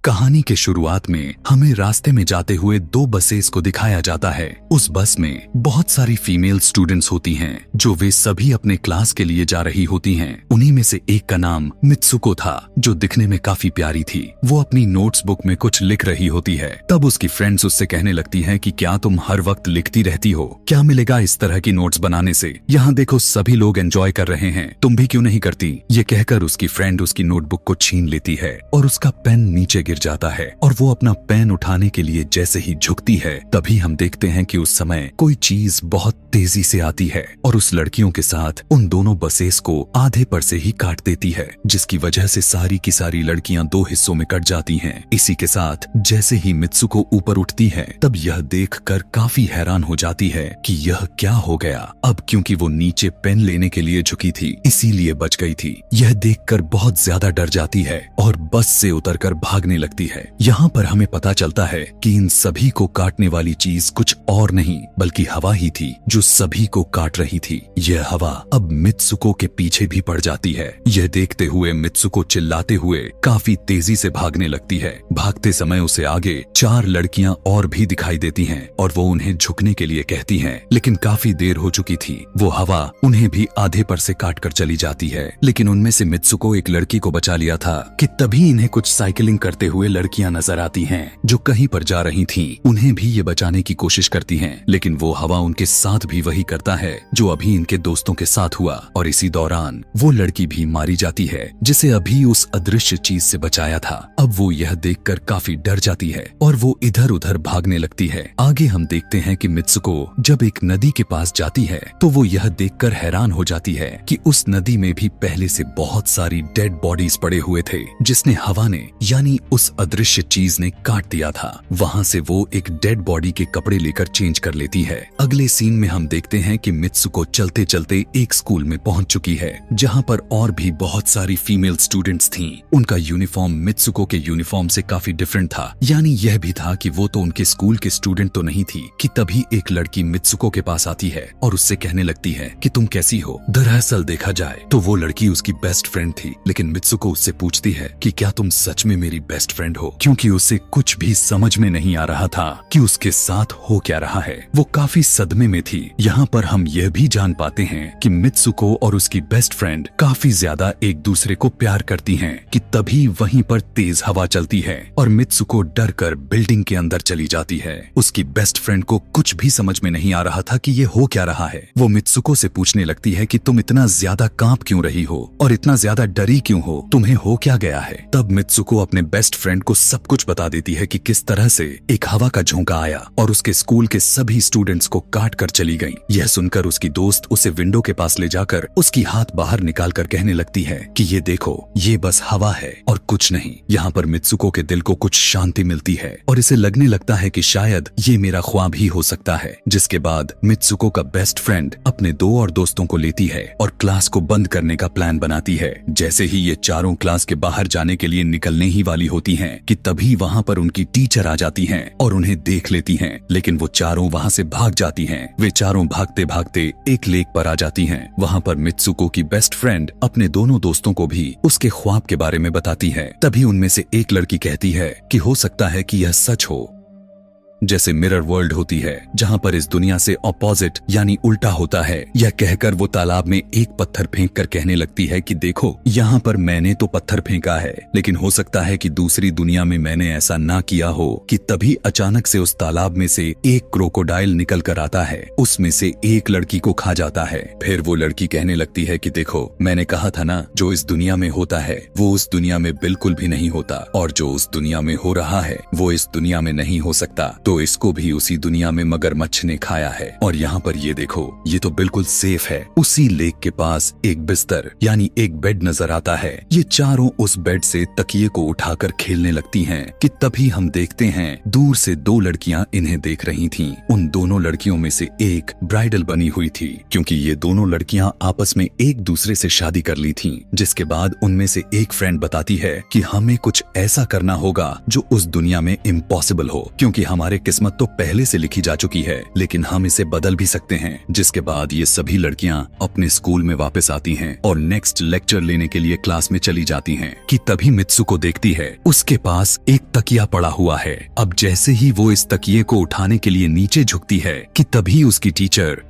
कहानी के शुरुआत में हमें रास्ते में जाते हुए दो बसेस को दिखाया जाता है। उस बस में बहुत सारी फीमेल स्टूडेंट्स होती हैं, जो वे सभी अपने क्लास के लिए जा रही होती हैं। उन्हीं में से एक का नाम मित्सुको था, जो दिखने में काफी प्यारी थी। वो अपनी नोट्स बुक में कुछ लिख रही होती है। तब उसकी फ्रेंड्स उससे कहने लगती हैं कि क्या तुम हर वक्त लिखती रहती हो? क्या मिलेगा इस तरह की नोट्स बनाने से? यहाँ देखो सभी लोग एंजॉय कर रहे हैं, तुम भी क्यों नहीं करती? ये कहकर उसकी फ्रेंड उसकी नोटबुक को छीन लेती है और उसका पेन नीचे गिर जाता है और वो अपना पेन उठाने के लिए जैसे ही झुकती है, तभी हम देखते हैं कि उस समय कोई चीज बहुत तेजी से आती है और उस लड़कियों के साथ उन दोनों बसेस को आधे पर से ही काट देती है, जिसकी वजह से सारी की सारी लड़कियां दो हिस्सों में कट जाती हैं। इसी के साथ जैसे ही मित्सुको ऊपर उठती है, तब यह देखकर काफी हैरान हो जाती है कि यह क्या हो गया। अब क्योंकि वो नीचे पेन लेने के लिए झुकी थी, इसीलिए बच गई थी। यह देखकर बहुत ज्यादा डर जाती है और बस से उतरकर भागने लगती है। यहाँ पर हमें पता चलता है कि इन सभी को काटने वाली चीज कुछ और नहीं बल्कि हवा ही थी, जो सभी को काट रही थी। यह हवा अब मित्सुको के पीछे भी पड़ जाती है। यह देखते हुए मित्सुको चिल्लाते हुए काफी तेजी से भागने लगती है। भागते समय उसे आगे 4 लड़कियां और भी दिखाई देती हैं और वो उन्हें झुकने के लिए कहती हैं, लेकिन काफी देर हो चुकी थी। वो हवा उन्हें भी आधे पर से काट कर चली जाती है। लेकिन उनमें से मित्सुको एक लड़की को बचा लिया था कि तभी इन्हें कुछ साइकिलिंग करते हुए लड़कियां नजर आती हैं, जो कहीं पर जा रही थीं। उन्हें भी ये बचाने की कोशिश करती हैं, लेकिन वो हवा उनके साथ भी वही करता है जो अभी इनके दोस्तों के साथ हुआ। और इसी दौरान वो लड़की भी मारी जाती है, जिसे अभी उस अदृश्य चीज से बचाया था। अब वो यह देखकर काफी डर जाती है और वो इधर उधर भागने लगती है। आगे हम देखते हैं कि मित्सुको जब एक नदी के पास जाती है, तो वो यह देखकर हैरान हो जाती है कि उस नदी में भी पहले से बहुत सारी डेड बॉडीज पड़े हुए थे, जिसने हवा ने यानी उस अदृश्य चीज ने काट दिया था। वहाँ से वो एक डेड बॉडी के कपड़े लेकर चेंज कर लेती है। अगले सीन में हम देखते हैं कि मित्सुको चलते चलते एक स्कूल में पहुंच चुकी है, जहाँ पर और भी बहुत सारी फीमेल स्टूडेंट्स थीं। उनका यूनिफॉर्म मित्सुको के यूनिफॉर्म से काफी डिफरेंट था। यानी यह भी था कि वो तो उनके स्कूल के स्टूडेंट तो नहीं थी कि तभी एक लड़की मित्सुको के पास आती है और उससे कहने लगती है कि तुम कैसी हो? दरअसल देखा जाए तो वो लड़की उसकी बेस्ट फ्रेंड थी, लेकिन मित्सुको उससे पूछती है कि क्या तुम सच में मेरी बेस्ट फ्रेंड हो, क्योंकि उसे कुछ भी समझ में नहीं आ रहा था कि उसके साथ हो क्या रहा है। वो काफी सदमे में थी। यहाँ पर हम यह भी जान पाते हैं कि मित्सुको और उसकी बेस्ट फ्रेंड काफी ज्यादा एक दूसरे को प्यार करती हैं कि तभी वहीं पर तेज हवा चलती है और मित्सुको डर कर बिल्डिंग के अंदर चली जाती है। उसकी बेस्ट फ्रेंड को कुछ भी समझ में नहीं आ रहा था कि ये हो क्या रहा है। वो मित्सुको से पूछने लगती है कि तुम इतना ज्यादा कांप क्यों रही हो और इतना ज्यादा डरी क्यों हो, तुम्हें हो क्या गया है? तब मित्सुको अपने बेस्ट फ्रेंड को सब कुछ बता देती है कि किस तरह से एक हवा का झोंका आया और उसके स्कूल के सभी स्टूडेंट्स को काट कर चली गई। यह सुनकर उसकी दोस्त उसे विंडो के पास ले जाकर उसकी हाथ बाहर निकाल कर कहने लगती है कि ये देखो, ये बस हवा है और कुछ नहीं। यहाँ पर मित्सुको के दिल को कुछ शांति मिलती है और इसे लगने लगता है कि शायद ये मेरा ख्वाब ही हो सकता है। जिसके बाद मित्सुको का बेस्ट फ्रेंड अपने 2 और दोस्तों को लेती है और क्लास को बंद करने का प्लान बनाती है। जैसे ही ये चारों क्लास के बाहर जाने के लिए निकलने ही वाली होती हैं कि तभी वहाँ पर उनकी टीचर आ जाती हैं और उन्हें देख लेती हैं, लेकिन वो चारों वहाँ से भाग जाती हैं। वे चारों भागते भागते एक लेक पर आ जाती हैं। वहाँ पर मित्सुको की बेस्ट फ्रेंड अपने दोनों दोस्तों को भी उसके ख्वाब के बारे में बताती है। तभी उनमें से एक लड़की कहती है कि हो सकता है कि यह सच हो, जैसे मिरर वर्ल्ड होती है जहाँ पर इस दुनिया से ऑपोजिट यानी उल्टा होता है। यह कहकर वो तालाब में एक पत्थर फेंक कर कहने लगती है कि देखो, यहाँ पर मैंने तो पत्थर फेंका है, लेकिन हो सकता है कि दूसरी दुनिया में मैंने ऐसा ना किया हो। कि तभी अचानक से उस तालाब में से एक क्रोकोडाइल निकल कर आता है, उसमें से एक लड़की को खा जाता है। फिर वो लड़की कहने लगती है कि देखो, मैंने कहा था ना, जो इस दुनिया में होता है वो उस दुनिया में बिल्कुल भी नहीं होता, और जो उस दुनिया में हो रहा है वो इस दुनिया में नहीं हो सकता। तो इसको भी उसी दुनिया में मगरमच्छ ने खाया है। और यहाँ पर ये देखो, ये तो बिल्कुल सेफ है। उसी लेक के पास एक बिस्तर यानी एक बेड नजर आता है। ये चारों उस बेड से तकिए को उठाकर खेलने लगती हैं कि तभी हम देखते हैं दूर से 2 लड़कियां इन्हें देख रही थीं। उन दोनों लड़कियों में से एक ब्राइडल बनी हुई थी, क्योंकि ये दोनों लड़कियां आपस में एक दूसरे से शादी कर ली थीं। जिसके बाद उनमें से एक फ्रेंड बताती है कि हमें कुछ ऐसा करना होगा जो उस दुनिया में इम्पॉसिबल हो, क्योंकि हमारे किस्मत तो पहले से लिखी जा चुकी है, लेकिन हम इसे बदल भी सकते हैं। जिसके बाद ये सभी लड़कियां अपने स्कूल में वापस आती हैं और नेक्स्ट लेक्चर लेने के लिए क्लास में चली जाती हैं कि तभी मित्सुको देखती है उसके पास एक तकिया पड़ा हुआ है। अब जैसे ही वो इस तकिए को उठाने के लिए नीचे झुकती है कि तभी उसकी टीचर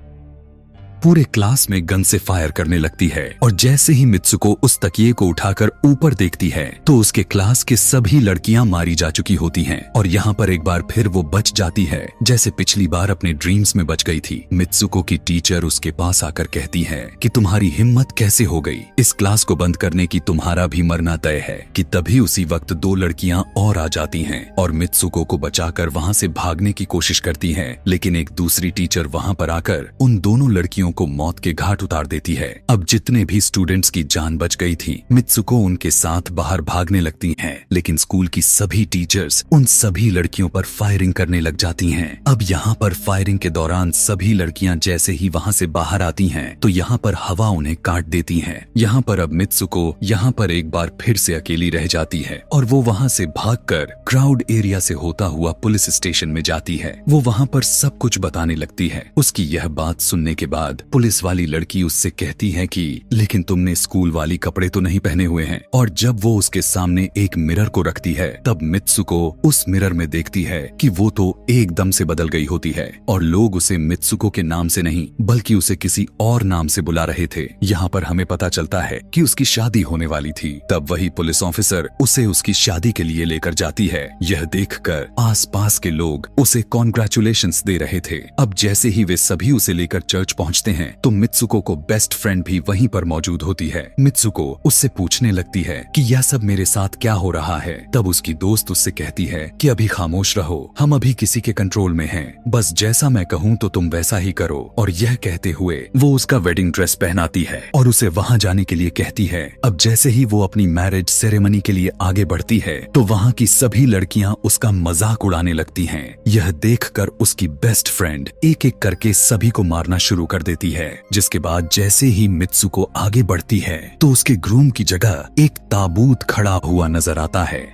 पूरे क्लास में गन से फायर करने लगती है और जैसे ही मित्सुको उस तकिए को उठाकर ऊपर देखती है तो उसके क्लास के सभी लड़कियां मारी जा चुकी होती हैं और यहाँ पर एक बार फिर वो बच जाती है जैसे पिछली बार अपने ड्रीम्स में बच गई थी। मित्सुको की टीचर उसके पास आकर कहती है कि तुम्हारी हिम्मत कैसे हो गई, इस क्लास को बंद करने की, तुम्हारा भी मरना तय है। कि तभी उसी वक्त दो लड़कियां और आ जाती हैं और मित्सुको को बचाकर वहाँ से भागने की कोशिश करती हैं, लेकिन एक दूसरी टीचर वहाँ पर आकर उन दोनों लड़कियों को मौत के घाट उतार देती है। अब जितने भी स्टूडेंट्स की जान बच गई थी, मित्सुको उनके साथ बाहर भागने लगती हैं, लेकिन स्कूल की सभी टीचर्स उन सभी लड़कियों पर फायरिंग करने लग जाती हैं। अब यहाँ पर फायरिंग के दौरान सभी लड़कियां जैसे ही वहाँ से बाहर आती हैं तो यहाँ पर हवा उन्हें काट देती है। यहाँ पर अब मित्सुको यहाँ पर एक बार फिर से अकेली रह जाती है और वो वहाँ से भागकर क्राउड एरिया से होता हुआ पुलिस स्टेशन में जाती है। वो वहाँ पर सब कुछ बताने लगती है। उसकी यह बात सुनने के बाद पुलिस वाली लड़की उससे कहती है कि लेकिन तुमने स्कूल वाली कपड़े तो नहीं पहने हुए हैं। और जब वो उसके सामने एक मिरर को रखती है तब मित्सुको उस मिरर में देखती है कि वो तो एकदम से बदल गई होती है और लोग उसे मित्सुको के नाम से नहीं बल्कि उसे किसी और नाम से बुला रहे थे। यहाँ पर हमें पता चलता है कि उसकी शादी होने वाली थी। तब वही पुलिस ऑफिसर उसे उसकी शादी के लिए लेकर जाती है। यह देखकर आसपास के लोग उसे कॉन्ग्रेचुलेशंस दे रहे थे। अब जैसे ही वे सभी उसे लेकर चर्च पहुंचते हैं तो मित्सुको को बेस्ट फ्रेंड भी वहीं पर मौजूद होती है। मित्सुको उससे पूछने लगती है कि यह सब मेरे साथ क्या हो रहा है। तब उसकी दोस्त उससे कहती है कि अभी खामोश रहो, हम अभी किसी के कंट्रोल में हैं, बस जैसा मैं कहूँ तो तुम वैसा ही करो। और यह कहते हुए वो उसका वेडिंग ड्रेस पहनाती है और उसे वहाँ जाने के लिए कहती है। अब जैसे ही वो अपनी मैरिज सेरेमनी के लिए आगे बढ़ती है तो वहाँ की सभी लड़कियाँ उसका मजाक उड़ाने लगती हैं। यह देखकर उसकी बेस्ट फ्रेंड एक एक करके सभी को मारना शुरू कर देती है। जिसके बाद जैसे ही मित्सुको आगे बढ़ती है तो उसके ग्रूम की जगह एक ताबूत खड़ा हुआ नजर आता है।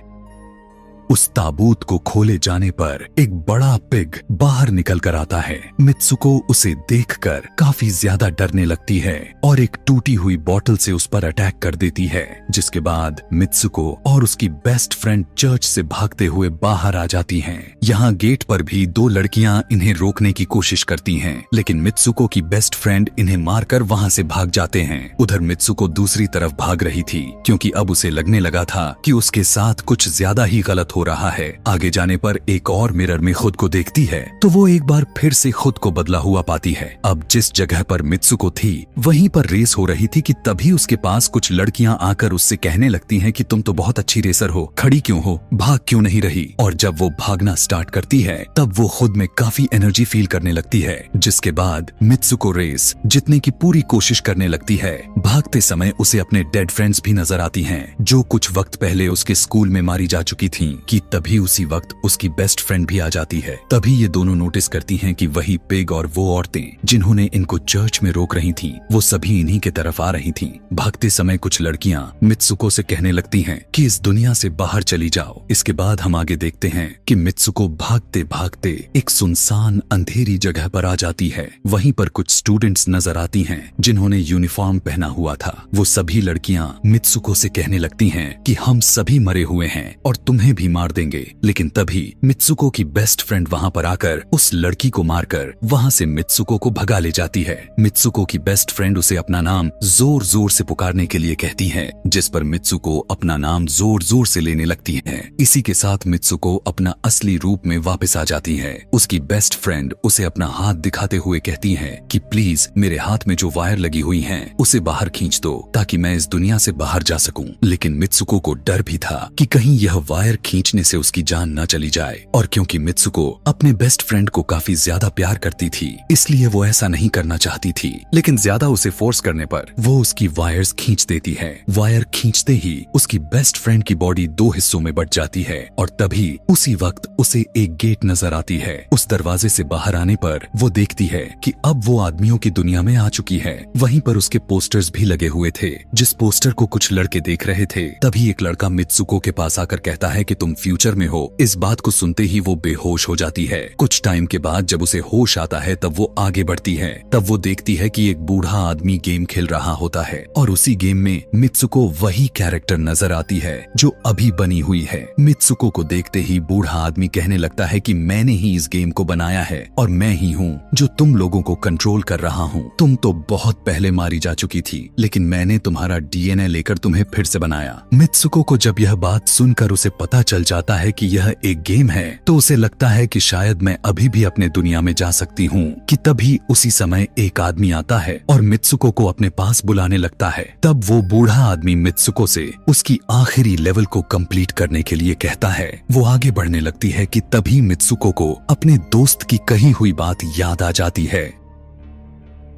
उस ताबूत को खोले जाने पर एक बड़ा पिग बाहर निकल कर आता है। मित्सुको उसे देखकर काफी ज्यादा डरने लगती है और एक टूटी हुई बोतल से उस पर अटैक कर देती है। जिसके बाद मित्सुको और उसकी बेस्ट फ्रेंड चर्च से भागते हुए बाहर आ जाती हैं। यहाँ गेट पर भी दो लड़कियां इन्हें रोकने की कोशिश करती हैं, लेकिन मित्सुको की बेस्ट फ्रेंड इन्हें मारकर वहाँ से भाग जाते हैं। उधर मित्सुको दूसरी तरफ भाग रही थी क्योंकि अब उसे लगने लगा था कि उसके साथ कुछ ज्यादा ही गलत हो रहा है। आगे जाने पर एक और मिरर में खुद को देखती है तो वो एक बार फिर से खुद को बदला हुआ पाती है। अब जिस जगह पर मित्सुको थी वहीं पर रेस हो रही थी कि तभी उसके पास कुछ लड़कियां आकर उससे कहने लगती हैं कि तुम तो बहुत अच्छी रेसर हो, खड़ी क्यों हो, भाग क्यों नहीं रही। और जब वो भागना स्टार्ट करती है तब वो खुद में काफी एनर्जी फील करने लगती है। जिसके बाद मित्सुको रेस जीतने की पूरी कोशिश करने लगती है। भागते समय उसे अपने डेड फ्रेंड्स भी नजर आती हैं जो कुछ वक्त पहले उसके स्कूल में मारी जा चुकी थीं। कि तभी उसी वक्त उसकी बेस्ट फ्रेंड भी आ जाती है। तभी ये दोनों नोटिस करती हैं कि वही पिग और वो औरतें जिन्होंने इनको चर्च में रोक रही थीं, वो सभी इन्हीं के तरफ आ रही थीं। भागते समय कुछ लड़कियां मित्सुको से कहने लगती हैं कि इस दुनिया से बाहर चली जाओ। इसके बाद हम आगे देखते हैं कि मित्सुको भागते भागते एक सुनसान अंधेरी जगह पर आ जाती है। वहीं पर कुछ स्टूडेंट्स नजर आती हैं जिन्होंने यूनिफॉर्म पहना हुआ था। वो सभी लड़कियां मित्सुको से कहने लगती हैं कि हम सभी मरे हुए हैं और तुम्हें भी मार देंगे। लेकिन तभी मित्सुको की बेस्ट फ्रेंड वहां पर आकर उस लड़की को मारकर वहां से मित्सुको को भगा ले जाती है। मित्सुको की बेस्ट फ्रेंड उसे अपना नाम जोर जोर से पुकारने के लिए कहती है, जिस पर मित्सुको अपना नाम जोर जोर से लेने लगती है। इसी के साथ मित्सुको अपना असली रूप में वापस आ जाती है। उसकी बेस्ट फ्रेंड उसे अपना हाथ दिखाते हुए कहती है कि प्लीज मेरे हाथ में जो वायर लगी हुई हैं उसे बाहर खींच दो ताकि मैं इस दुनिया से बाहर जा सकूं। लेकिन मित्सुको को डर भी था कि कहीं यह वायर खींचने से उसकी जान न चली जाए। और क्योंकि मित्सुको अपने बेस्ट फ्रेंड को काफी ज्यादा प्यार करती थी इसलिए वो ऐसा नहीं करना चाहती थी, लेकिन ज्यादा उसे फोर्स करने पर वो उसकी वायर्स खींच देती है। वायर खींचते ही उसकी बेस्ट फ्रेंड की बॉडी दो हिस्सों में बट जाती है और तभी उसी वक्त उसे एक गेट नजर आती है। उस दरवाजे से बाहर आने पर वो देखती है कि अब वो आदमियों की दुनिया में आ चुकी है। वहीं पर उसके पोस्टर्स भी लगे हुए थे। जिस पोस्टर को कुछ लड़के देख रहे थे तभी एक लड़का मित्सुको के पास आकर कहता है कि तुम फ्यूचर में हो। इस बात को सुनते ही वो बेहोश हो जाती है। कुछ टाइम के बाद जब उसे होश आता है तब वो आगे बढ़ती है। तब वो देखती है कि एक बूढ़ा आदमी गेम खेल रहा होता है और उसी गेम में मित्सुको वही कैरेक्टर नजर आती है जो अभी बनी हुई है। मित्सुको को देखते ही बूढ़ा आदमी कहने लगता है कि मैंने ही इस गेम को बनाया है और मैं ही हूँ जो तुम लोगों को कंट्रोल कर रहा हूँ। तुम तो बहुत पहले मारी जा चुकी थी, लेकिन मैंने तुम्हारा डीएनए लेकर तुम्हें फिर से बनाया। मित्सुको को जब यह बात सुनकर उसे पता चल जाता है कि यह एक गेम है तो उसे लगता है कि शायद मैं अभी भी अपने दुनिया में जा सकती हूँ कि तभी उसी समय एक आदमी आता है और मित्सुको को अपने पास बुलाने लगता है। तब वो बूढ़ा आदमी मित्सुको से उसकी आखिरी लेवल को कंप्लीट करने के लिए कहता है। वो आगे बढ़ने लगती है कि तभी मित्सुको को अपने दोस्त की कही हुई बात याद आ जाती है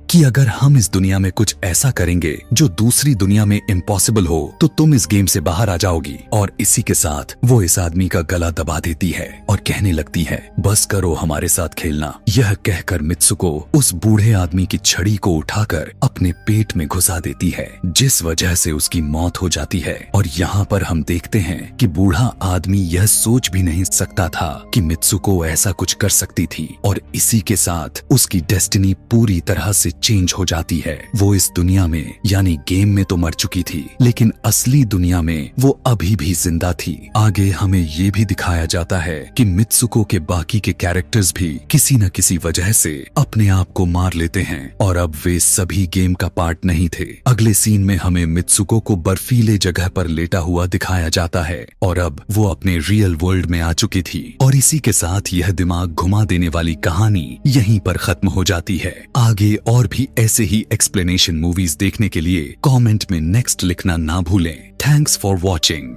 कि अगर हम इस दुनिया में कुछ ऐसा करेंगे जो दूसरी दुनिया में इम्पॉसिबल हो तो तुम इस गेम से बाहर आ जाओगी। और इसी के साथ वो इस आदमी का गला दबा देती है और कहने लगती है बस करो हमारे साथ खेलना। यह कहकर मित्सुको उस बूढ़े आदमी की छड़ी को उठाकर अपने पेट में घुसा देती है, जिस वजह से उसकी मौत हो जाती है। और यहाँ पर हम देखते हैं कि बूढ़ा आदमी यह सोच भी नहीं सकता था कि मित्सुको ऐसा कुछ कर सकती थी और इसी के साथ उसकी डेस्टिनी पूरी तरह से चेंज हो जाती है। वो इस दुनिया में यानी गेम में तो मर चुकी थी, लेकिन असली दुनिया में वो अभी भी जिंदा थी। आगे हमें ये भी दिखाया जाता है कि मित्सुको के बाकी के कैरेक्टर्स भी किसी न किसी वजह से अपने आप को मार लेते हैं और अब वे सभी गेम का पार्ट नहीं थे। अगले सीन में हमें मित्सुको को बर्फीले जगह पर लेटा हुआ दिखाया जाता है और अब वो अपने रियल वर्ल्ड में आ चुकी थी। और इसी के साथ यह दिमाग घुमा देने वाली कहानी यहीं पर खत्म हो जाती है। आगे और भी ऐसे ही एक्सप्लेनेशन मूवीज देखने के लिए कमेंट में नेक्स्ट लिखना ना भूलें। Thanks for watching.